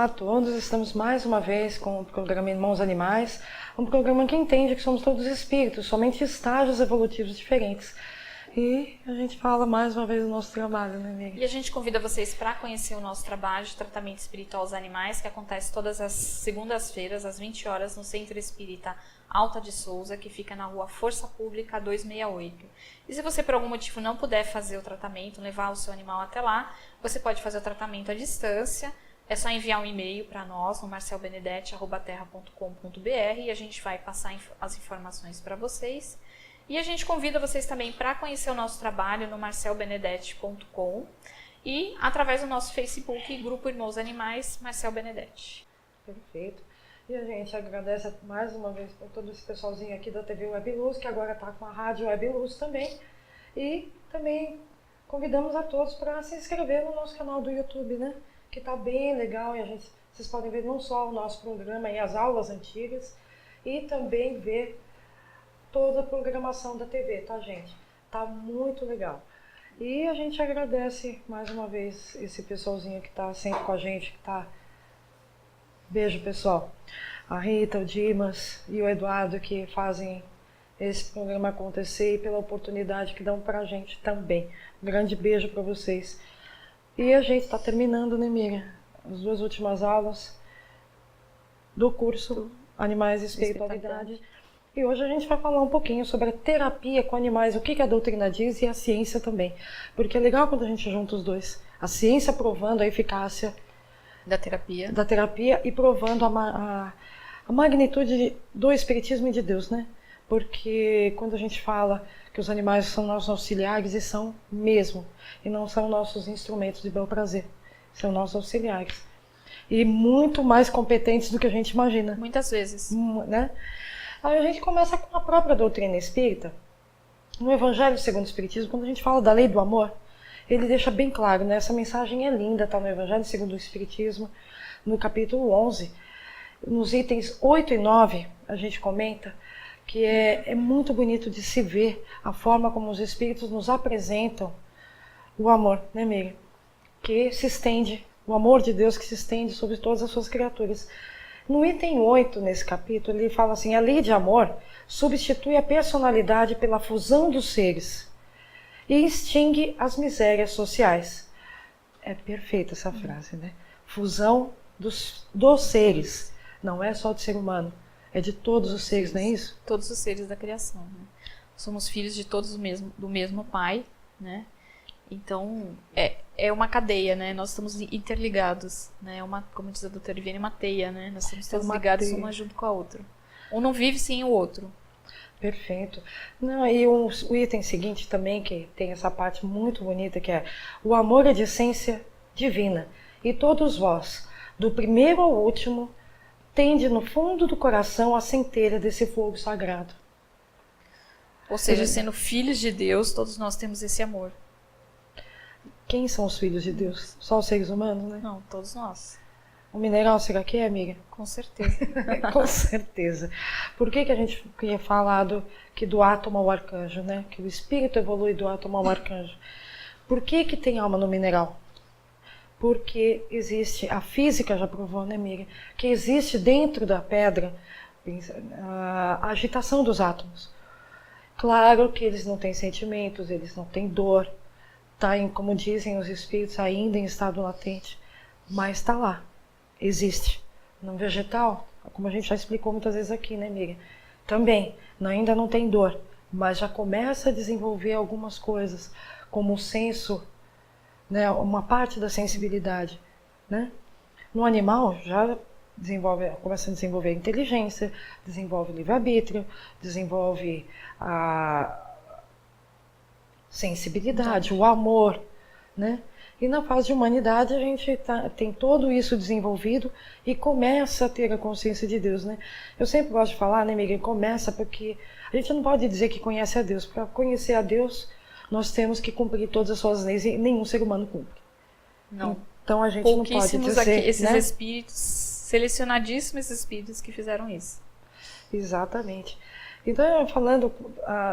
Olá a todos, estamos mais uma vez com o programa Irmãos Animais, um programa que entende que somos todos espíritos, somente estágios evolutivos diferentes. E a gente fala mais uma vez do nosso trabalho, né, amiga? E a gente convida vocês para conhecer o nosso trabalho de tratamento espiritual aos animais, que acontece todas as segundas-feiras, às 20 horas, no Centro Espírita Alta de Souza, que fica na rua Força Pública 268. E se você por algum motivo não puder fazer o tratamento, levar o seu animal até lá, você pode fazer o tratamento à distância. É só enviar um e-mail para nós no marcelbenedetti@terra.com.br e a gente vai passar as informações para vocês. E a gente convida vocês também para conhecer o nosso trabalho no marcelbenedetti.com e através do nosso Facebook, Grupo Irmãos Animais, Marcel Benedetti. Perfeito. E a gente agradece mais uma vez por todo esse pessoalzinho aqui da TV Web Luz, que agora está com a Rádio Web Luz também. E também convidamos a todos para se inscrever no nosso canal do YouTube, né? Que está bem legal e vocês podem ver não só o nosso programa e as aulas antigas, e também ver toda a programação da TV, tá, gente? Tá muito legal. E a gente agradece mais uma vez esse pessoalzinho que tá sempre com a gente, que tá... Beijo, pessoal. A Rita, o Dimas e o Eduardo que fazem esse programa acontecer e pela oportunidade que dão pra gente também. Um grande beijo para vocês. E a gente está terminando, né, Miriam? As 2 últimas aulas do curso Animais e Espiritualidade. E hoje a gente vai falar um pouquinho sobre a terapia com animais, o que a doutrina diz e a ciência também. Porque é legal quando a gente junta os dois. A ciência provando a eficácia Da terapia e provando a magnitude do Espiritismo e de Deus, né? Porque quando a gente fala que os animais são nossos auxiliares, e são mesmo, e não são nossos instrumentos de bel prazer, são nossos auxiliares. E muito mais competentes do que a gente imagina. muitas vezes. Né? Aí a gente começa com a própria doutrina espírita. No Evangelho segundo o Espiritismo, quando a gente fala da lei do amor, ele deixa bem claro, né? Essa mensagem é linda, está no Evangelho segundo o Espiritismo, no capítulo 11, nos itens 8 e 9, a gente comenta que é muito bonito de se ver a forma como os Espíritos nos apresentam o amor, né, Miriam? Que se estende, o amor de Deus que se estende sobre todas as suas criaturas. No item 8, nesse capítulo, ele fala assim: a lei de amor substitui a personalidade pela fusão dos seres e extingue as misérias sociais. É perfeita essa frase, né? Fusão dos seres, não é só do ser humano, é de todos os seres, não é isso? Todos os seres da criação, né? Somos filhos de todos do mesmo pai, né? Então, é uma cadeia, né? Nós estamos interligados, né? Como diz a doutora Ivene, uma teia, né? Nós estamos todos ligados uma junto com a outra. Um não vive sem o outro. Perfeito. Não, e o item seguinte também, que tem essa parte muito bonita, que é: o amor é de essência divina, e todos vós, do primeiro ao último, tende no fundo do coração a centelha desse fogo sagrado. Ou seja, sendo filhos de Deus, todos nós temos esse amor. Quem são os filhos de Deus? Só os seres humanos, né? Não, todos nós. O mineral será que é, amiga? Com certeza. Com certeza. Por que a gente tinha falado que do átomo ao arcanjo, né? Que o espírito evolui do átomo ao arcanjo. Por que tem alma no mineral? Porque existe, a física já provou, né, Miriam? Que existe dentro da pedra a agitação dos átomos. Claro que eles não têm sentimentos, eles não têm dor. Tá, como dizem os espíritos, ainda em estado latente, mas está lá, existe. No vegetal, como a gente já explicou muitas vezes aqui, né, Miriam? Também, ainda não tem dor, mas já começa a desenvolver algumas coisas, como o senso, né, uma parte da sensibilidade, né? No animal já começa a desenvolver a inteligência, desenvolve o livre-arbítrio, desenvolve a sensibilidade, o amor, né? E na fase de humanidade a gente tem todo isso desenvolvido e começa a ter a consciência de Deus, né? Eu sempre gosto de falar, né, Miguel? Começa porque a gente não pode dizer que conhece a Deus. Para conhecer a Deus, nós temos que cumprir todas as suas leis e nenhum ser humano cumpre. Não. Então a gente não pode dizer, aqui, esses né? espíritos, selecionadíssimos espíritos que fizeram isso. Exatamente. Então, falando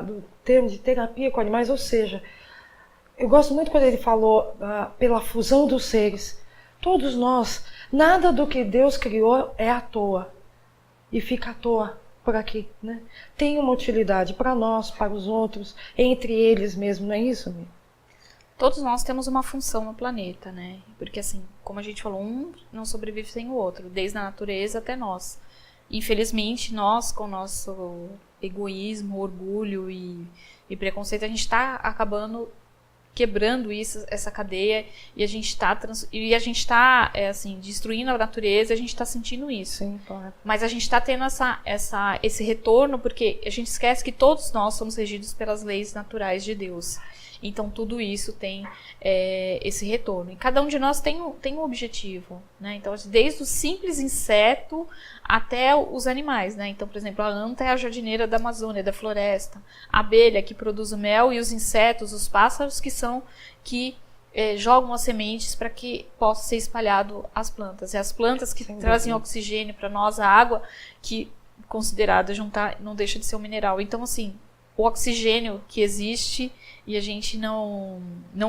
do termo de terapia com animais, ou seja, eu gosto muito quando ele falou pela fusão dos seres, Todos nós, nada do que Deus criou é à toa e fica à toa por aqui, né? Tem uma utilidade para nós, para os outros, entre eles mesmo, não é isso, amiga? Todos nós temos uma função no planeta, né? Porque assim, como a gente falou, um não sobrevive sem o outro, desde a natureza até nós. Infelizmente, nós, com o nosso egoísmo, orgulho e preconceito, a gente está acabando quebrando isso, essa cadeia, e a gente está assim, destruindo a natureza, a gente está sentindo isso. Sim, claro. Mas a gente está tendo esse retorno porque a gente esquece que todos nós somos regidos pelas leis naturais de Deus. Então, tudo isso tem esse retorno. E cada um de nós tem um objetivo, né? Então, desde o simples inseto até os animais, né? Então, por exemplo, a anta é a jardineira da Amazônia, da floresta. A abelha que produz o mel e os insetos, os pássaros que jogam as sementes para que possa ser espalhado as plantas. E as plantas que trazem oxigênio para nós, a água, que considerada não deixa de ser um mineral. Então, assim, o oxigênio que existe e a gente não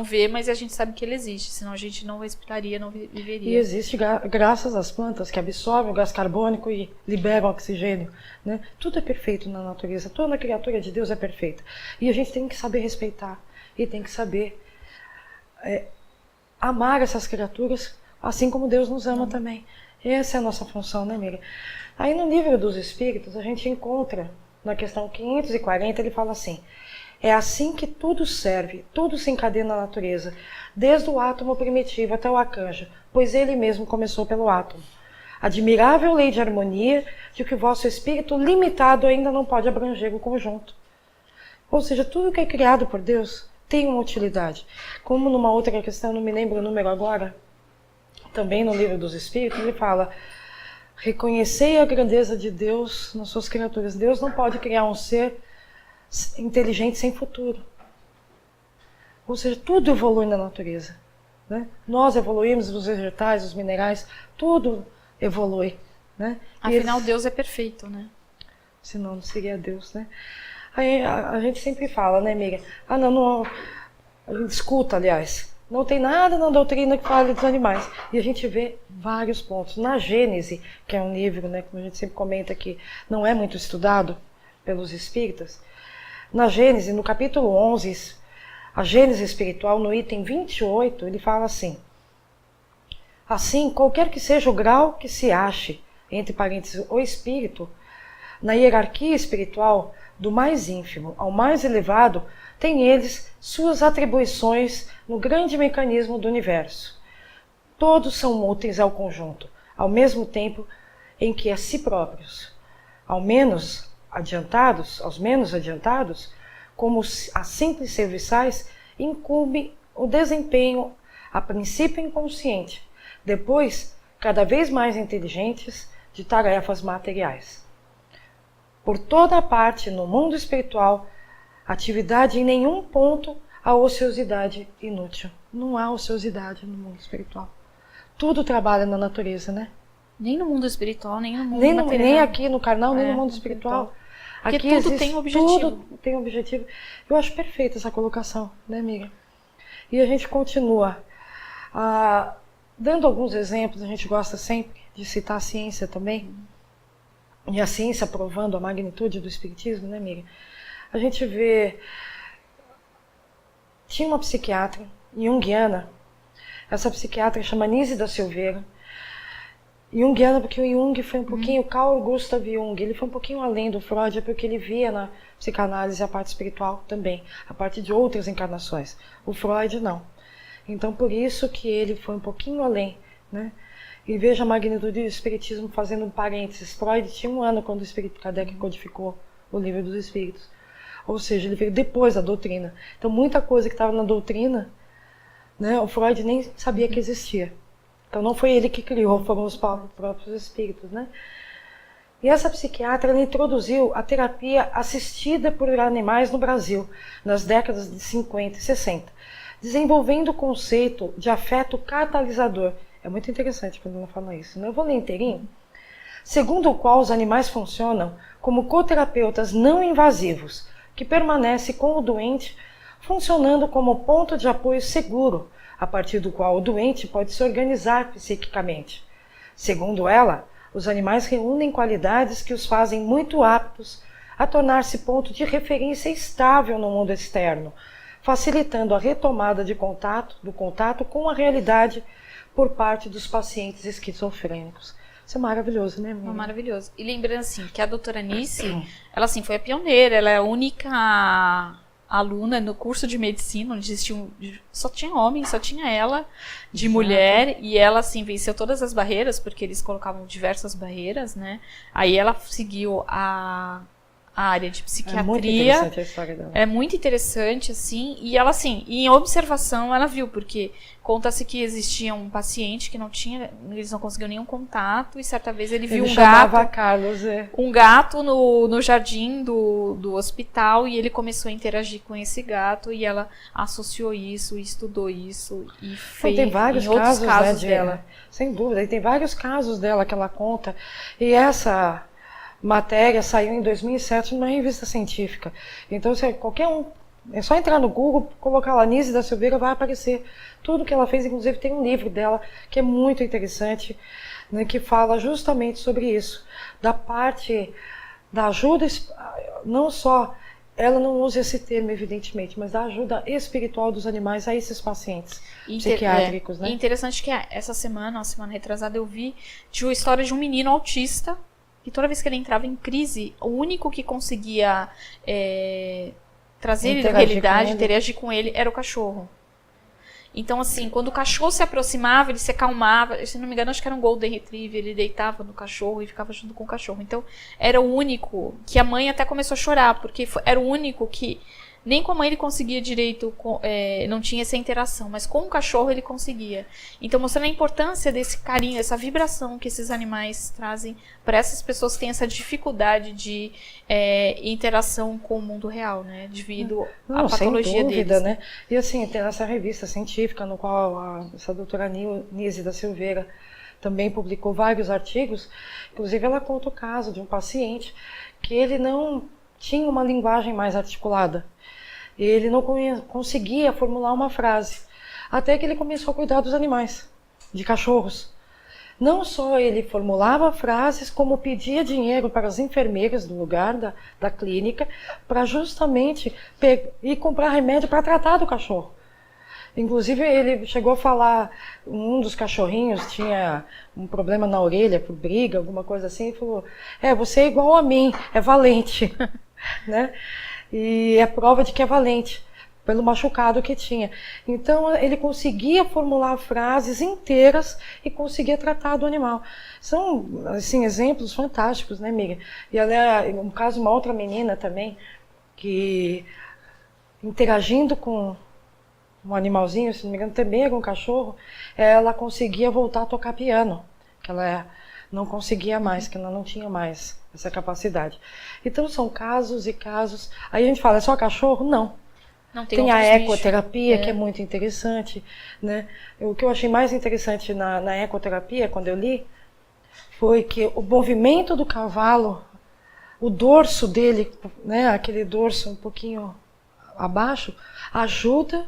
vê, mas a gente sabe que ele existe, senão a gente não respiraria, não viveria. E existe graças às plantas que absorvem o gás carbônico e liberam oxigênio, né? Tudo é perfeito na natureza, toda criatura de Deus é perfeita. E a gente tem que saber respeitar e tem que saber amar essas criaturas, assim como Deus nos ama também. Essa é a nossa função, né, amiga? Aí no livro dos Espíritos a gente encontra, na questão 540, ele fala assim: é assim que tudo serve, tudo se encadeia na natureza, desde o átomo primitivo até o arcanjo, pois ele mesmo começou pelo átomo. Admirável lei de harmonia, de que o vosso espírito limitado ainda não pode abranger o conjunto. Ou seja, tudo que é criado por Deus tem uma utilidade. Como numa outra questão, não me lembro o número agora, também no livro dos Espíritos, ele fala: reconhecei a grandeza de Deus nas suas criaturas. Deus não pode criar um ser inteligente sem futuro. Ou seja, tudo evolui na natureza, né? Nós evoluímos, os vegetais, os minerais, tudo evolui, né? Afinal, Deus é perfeito, né? Senão não seria Deus, né? Aí a gente sempre fala, né, amiga? Não, a gente escuta, aliás, não tem nada na doutrina que fale dos animais. E a gente vê vários pontos. Na Gênese, que é um livro, né, como a gente sempre comenta que não é muito estudado pelos espíritas, na Gênese, no capítulo 11, a Gênese espiritual, no item 28, ele fala assim: assim, qualquer que seja o grau que se ache, entre parênteses, o espírito, na hierarquia espiritual, do mais ínfimo ao mais elevado, tem eles suas atribuições no grande mecanismo do universo. Todos são úteis ao conjunto, ao mesmo tempo em que a si próprios. Aos menos adiantados, como as simples serviçais, incumbe o desempenho, a princípio inconsciente, depois cada vez mais inteligentes, de tarefas materiais. Por toda a parte no mundo espiritual, atividade em nenhum ponto a ociosidade inútil. Não há ociosidade no mundo espiritual. Tudo trabalha na natureza, né? Nem no mundo espiritual, nem no mundo material. Nem aqui no carnal, nem no mundo espiritual. Porque aqui tudo tem um objetivo. Tudo tem um objetivo. Eu acho perfeita essa colocação, né, amiga? E a gente continua. Dando alguns exemplos, a gente gosta sempre de citar a ciência também. E a ciência provando a magnitude do espiritismo, né, amiga? A gente vê... Tinha uma psiquiatra junguiana. Essa psiquiatra chama Nise da Silveira. Junguiana porque o Jung foi um pouquinho... Carl Gustav Jung, ele foi um pouquinho além do Freud, porque ele via na psicanálise a parte espiritual também. A parte de outras encarnações. O Freud não. Então, por isso que ele foi um pouquinho além, né? E veja a magnitude do espiritismo, fazendo um parênteses. Freud tinha 1 ano quando o espírito Kardec codificou o livro dos espíritos. Ou seja, ele veio depois da doutrina. Então, muita coisa que estava na doutrina, né, o Freud nem sabia que existia. Então, não foi ele que criou, foram os próprios espíritos, né? E essa psiquiatra, ela introduziu a terapia assistida por animais no Brasil, nas décadas de 50 e 60, desenvolvendo o conceito de afeto catalisador. É muito interessante quando ela fala isso, né? Eu vou ler inteirinho. Segundo o qual os animais funcionam como coterapeutas não invasivos, que permanecem com o doente, funcionando como ponto de apoio seguro a partir do qual o doente pode se organizar psiquicamente. Segundo ela, os animais reúnem qualidades que os fazem muito aptos a tornar-se ponto de referência estável no mundo externo, facilitando a retomada do contato com a realidade por parte dos pacientes esquizofrênicos. Isso é maravilhoso, né, Miriam? É maravilhoso. E lembrando, assim, que a doutora Nice, ela, assim, foi a pioneira, ela é a única aluna no curso de medicina, onde só tinha homem, só tinha ela de mulher, e ela, assim, venceu todas as barreiras, porque eles colocavam diversas barreiras, né? Aí ela seguiu a área de psiquiatria. É muito interessante a história dela. É muito interessante, assim, e ela, assim, em observação, ela viu, porque conta-se que existia um paciente que eles não conseguiam nenhum contato, e certa vez ele viu um gato, Carlos, um gato no jardim do hospital, e ele começou a interagir com esse gato, e ela associou isso, estudou isso, e fez tem vários em outros casos né, dela. Sem dúvida, e tem vários casos dela que ela conta, e essa matéria saiu em 2007 numa revista científica. Então, se qualquer um, é só entrar no Google, colocar lá Nise da Silveira, vai aparecer tudo que ela fez. Inclusive, tem um livro dela que é muito interessante, né, que fala justamente sobre isso, da parte da ajuda, não só, ela não usa esse termo, evidentemente, mas da ajuda espiritual dos animais a esses pacientes psiquiátricos. Né? É interessante que essa semana, uma semana retrasada, eu vi de uma história de um menino autista, que toda vez que ele entrava em crise, o único que conseguia trazer ele da realidade, interagir com ele, era o cachorro. Então, assim, quando o cachorro se aproximava, ele se acalmava. Se não me engano, acho que era um Golden Retriever. Ele deitava no cachorro e ficava junto com o cachorro. Então, era o único que a mãe até começou a chorar, porque era o único que nem com a mãe ele conseguia direito, não tinha essa interação, mas com o cachorro ele conseguia. Então, mostrando a importância desse carinho, essa vibração que esses animais trazem para essas pessoas que têm essa dificuldade de interação com o mundo real, né? Devido à patologia sem dúvida, deles. Né? E assim, tem essa revista científica no qual essa doutora Nise da Silveira também publicou vários artigos. Inclusive, ela conta o caso de um paciente que ele não tinha uma linguagem mais articulada. Ele não conseguia formular uma frase, até que ele começou a cuidar dos animais, de cachorros. Não só ele formulava frases, como pedia dinheiro para as enfermeiras do lugar da clínica, para justamente ir comprar remédio para tratar do cachorro. Inclusive, ele chegou a falar, um dos cachorrinhos tinha um problema na orelha, por briga, alguma coisa assim, e falou, você é igual a mim, é valente, né? E é prova de que é valente, pelo machucado que tinha. Então, ele conseguia formular frases inteiras e conseguia tratar do animal. São, assim, exemplos fantásticos, né, amiga? E ela é, no caso, uma outra menina também, que interagindo com um animalzinho, se não me engano, também era um cachorro, ela conseguia voltar a tocar piano, que ela não conseguia mais, que ela não tinha mais essa capacidade. Então são casos e casos. Aí a gente fala, é só cachorro? Não. Tem a ecoterapia, que é muito interessante, né? O que eu achei mais interessante na ecoterapia, quando eu li, foi que o movimento do cavalo, o dorso dele, né, aquele dorso um pouquinho abaixo, ajuda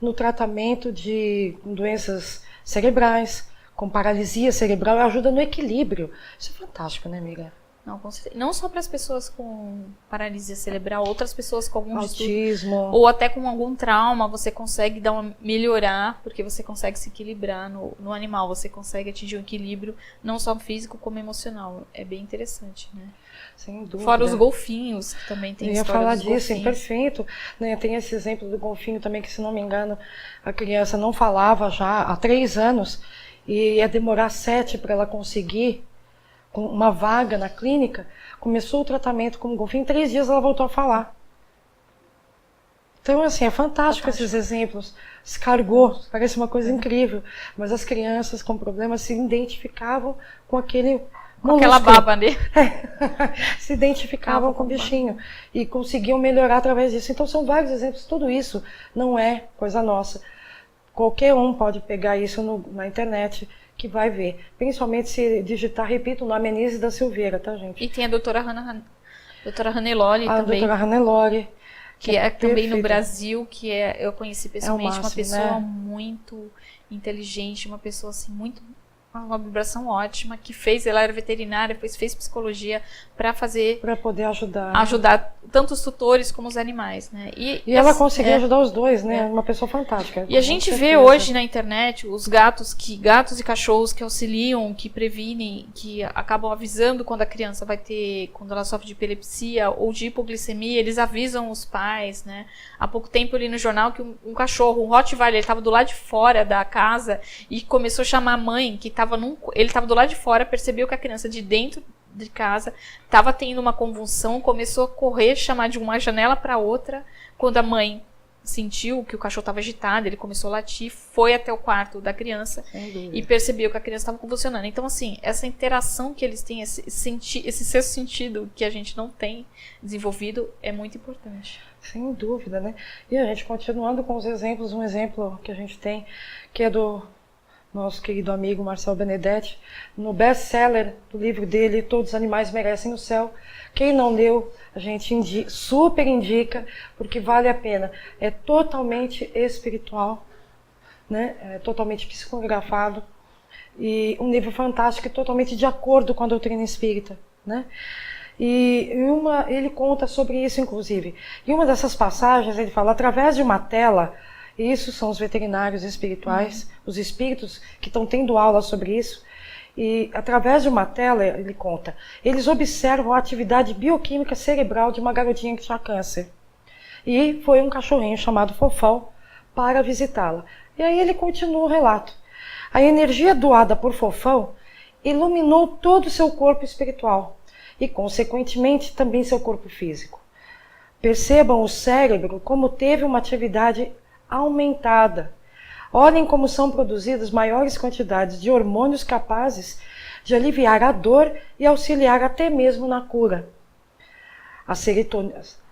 no tratamento de doenças cerebrais, com paralisia cerebral, ajuda no equilíbrio. Isso é fantástico, né, amiga? Não, com certeza. Não só para as pessoas com paralisia cerebral, outras pessoas com algum autismo, ou até com algum trauma, você consegue melhorar, porque você consegue se equilibrar no animal, você consegue atingir um equilíbrio não só físico como emocional. É bem interessante, né? Sem dúvida. Fora os golfinhos, que também tem história falar dos disso, golfinhos. Perfeito. Né, tem esse exemplo do golfinho também, que se não me engano, a criança não falava já há 3 anos, e ia demorar 7 para ela conseguir com uma vaga na clínica. Começou o tratamento com o golfinho, em 3 dias ela voltou a falar. Então, assim, é fantástico esses exemplos. Escargot, parece uma coisa incrível, mas as crianças com problemas se identificavam com aquele com aquela baba, né? Se identificavam com o bichinho e conseguiam melhorar através disso. Então são vários exemplos. Tudo isso não é coisa nossa. Qualquer um pode pegar isso na internet, que vai ver. Principalmente se digitar, repito, o nome é Nise da Silveira, tá, gente? E tem a doutora Hannelore também. A doutora Hannelore, que é também no perfeito. Brasil, que eu conheci pessoalmente máximo, uma pessoa né? muito inteligente, uma pessoa assim muito uma vibração ótima, que ela era veterinária, depois fez psicologia para poder ajudar tanto os tutores como os animais, né? E ela conseguiu ajudar os dois, né? Uma pessoa fantástica. E a gente vê hoje na internet os gatos e cachorros que auxiliam, que previnem, que acabam avisando quando a criança quando ela sofre de epilepsia ou de hipoglicemia, eles avisam os pais, né? Há pouco tempo eu li no jornal que um cachorro, um Rottweiler, ele estava do lado de fora da casa e começou a chamar a mãe, que ele estava do lado de fora, percebeu que a criança de dentro de casa estava tendo uma convulsão, começou a correr, chamar de uma janela para outra. Quando a mãe sentiu que o cachorro estava agitado, ele começou a latir, foi até o quarto da criança e percebeu que a criança estava convulsionando. Então, assim, essa interação que eles têm, esse sexto sentido que a gente não tem desenvolvido, é muito importante. Sem dúvida, né? E a gente, continuando com os exemplos, um exemplo que a gente tem, que é do nosso querido amigo Marcel Benedetti, no best-seller do livro dele, Todos os Animais Merecem o Céu. Quem não leu, a gente super indica, porque vale a pena. É totalmente espiritual, né? É totalmente psicografado, e um livro fantástico e totalmente de acordo com a doutrina espírita, né? E ele conta sobre isso, inclusive. Em uma dessas passagens, ele fala, através de uma tela, isso são os veterinários espirituais, os espíritos que estão tendo aula sobre isso, e através de uma tela, ele conta, eles observam a atividade bioquímica cerebral de uma garotinha que tinha câncer. E foi um cachorrinho chamado Fofão para visitá-la. E aí ele continua o relato. A energia doada por Fofão iluminou todo o seu corpo espiritual e, consequentemente, também seu corpo físico. Percebam o cérebro como teve uma atividade aumentada. Olhem como são produzidas maiores quantidades de hormônios capazes de aliviar a dor e auxiliar até mesmo na cura. As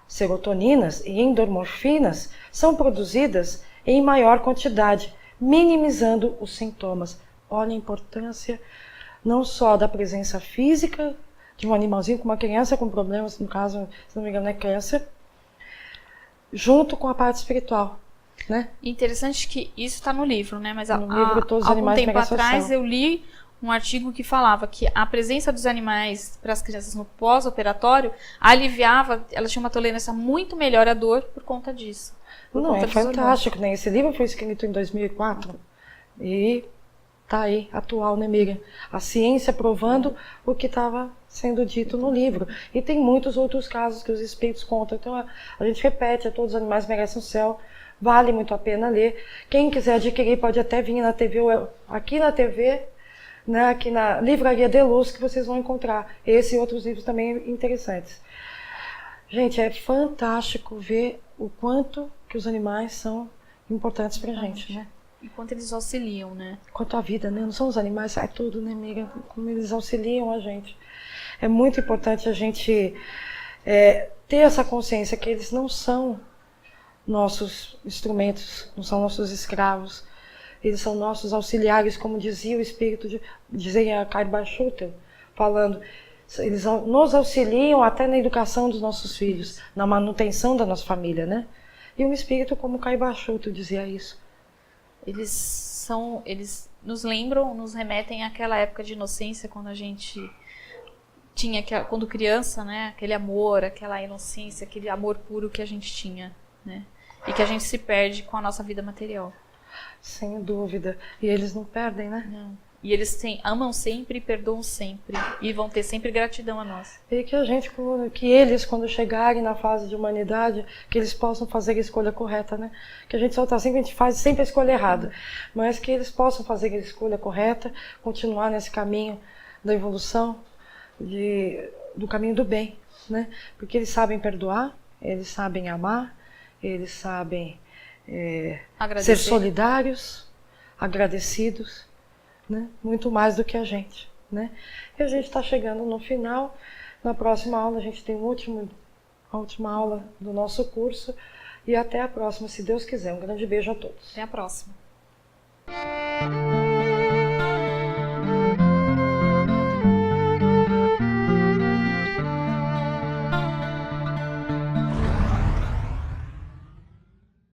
serotoninas e endorfinas são produzidas em maior quantidade, minimizando os sintomas. Olha a importância não só da presença física de um animalzinho com uma criança com problemas, no caso, se não me engano é câncer, junto com a parte espiritual. Né? Interessante que isso está no livro, né? Mas no livro, Todos os algum Animais tempo Merecem o Céu. atrás eu li um artigo que falava que a presença dos animais para as crianças no pós-operatório aliviava, elas tinham uma tolerância muito melhor à dor por conta disso. Não, é fantástico, né? Esse livro foi escrito em 2004 e tá aí, atual, né, Miriam? A ciência provando o que estava sendo dito no livro. E tem muitos outros casos que os espíritos contam. Então a gente repete, Todos os Animais Merecem o Céu. Vale muito a pena ler. Quem quiser adquirir pode até vir na TV, aqui na TV, né, aqui na Livraria de Luz, que vocês vão encontrar esse e outros livros também interessantes. Gente, é fantástico ver o quanto que os animais são importantes pra gente, né? E quanto eles auxiliam, né? Quanto à vida, né? Não são os animais, é tudo, né, amiga? Como eles auxiliam a gente. É muito importante a gente ter essa consciência que eles não são nossos instrumentos, não são nossos escravos, eles são nossos auxiliares, como dizia o espírito, dizia a Kai Baschuter, falando, eles nos auxiliam até na educação dos nossos filhos, na manutenção da nossa família, né? E um espírito como Kai Baschuter dizia isso. Eles nos lembram, nos remetem àquela época de inocência, quando a gente tinha, quando criança, né? Aquele amor, aquela inocência, aquele amor puro que a gente tinha, né? E que a gente se perde com a nossa vida material. Sem dúvida. E eles não perdem, né? Não. E eles amam sempre e perdoam sempre. E vão ter sempre gratidão a nós. E que eles, quando chegarem na fase de humanidade, que eles possam fazer a escolha correta, né? Que a gente só está sempre, a gente faz sempre a escolha errada. Mas que eles possam fazer a escolha correta, continuar nesse caminho da evolução, do caminho do bem, né? Porque eles sabem perdoar, eles sabem amar, eles sabem ser solidários, agradecidos, né? Muito mais do que a gente, né? E a gente está chegando no final. Na próxima aula a gente tem a última aula do nosso curso. E até a próxima, se Deus quiser. Um grande beijo a todos. Até a próxima.